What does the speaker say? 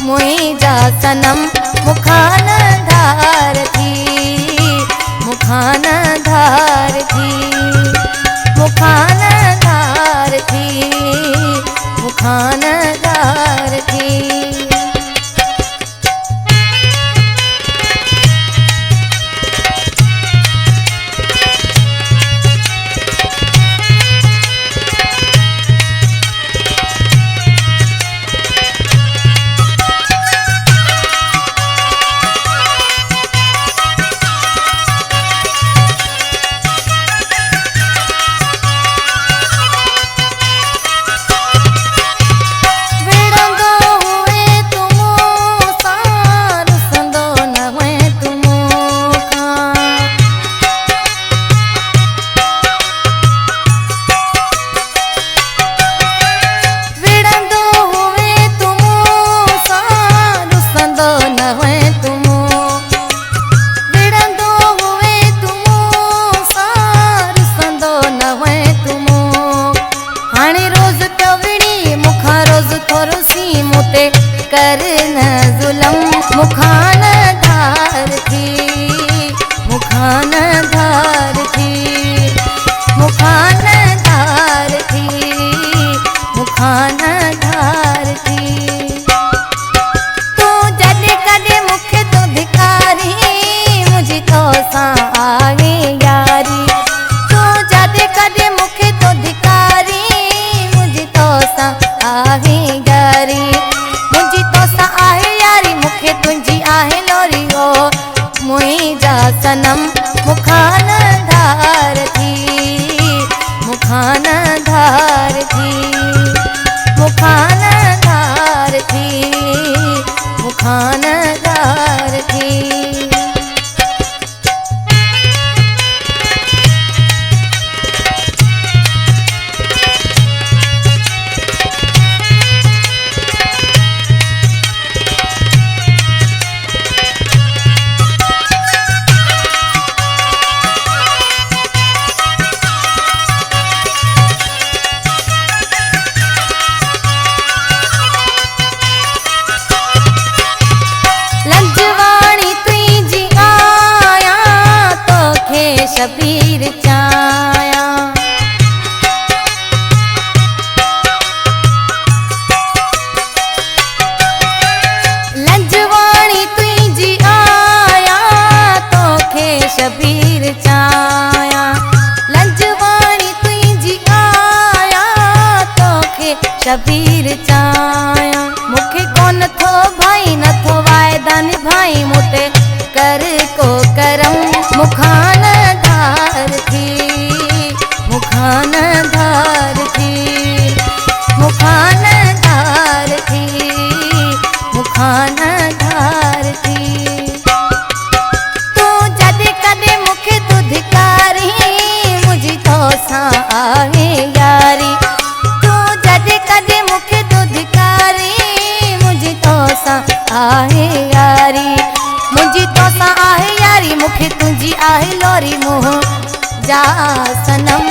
मुंहिंजा सनम मुखान धार थी, मुखान धार थी, मुखान धार थी, मुखान धार थी। कर न जुलम मुखान धार थी, मुखान धार थी, मुखान धार थी, मुखान धार थी। तू जॾहिं कॾहिं मूंखे तो धिकारी मुंहिंजी तो सां आहे यारी, तू जॾहिं कॾहिं मूंखे तो धिकारी मुंहिंजी तो सां आहे यारी, मुंहिंजी तोसां आहे यारी मूंखे तुंहिंजी आहे लोरी हो। मुंहिंजा सनम मुखान धार थी, मुखान धार थी, मुखान धार थी, मुखान धार थी। शबीर चाया लंजवाणी तुझी आया तोखे शबीर चाया, लंजवाणी तुझी आया तोखे शबीर चाया। मूंखे कोन थो भाई नथो वायदा निभाई मूंते कर को करम मुखान धार थी, मुखान धार थी, मुखान धार थी, मुखान धार थी। तू जॾहिं कॾहिं मूंखे तू धिकारी मुंहिंजी तोसां आहे यारी, तू जॾहिं कॾहिं मूंखे तू धिकारी मुंहिंजी तोसां आहे यारी, मुंहिंजी तोसां आहे यारी मूंखे तुंहिंजी आहे लोरी। मुंहिंजा सनम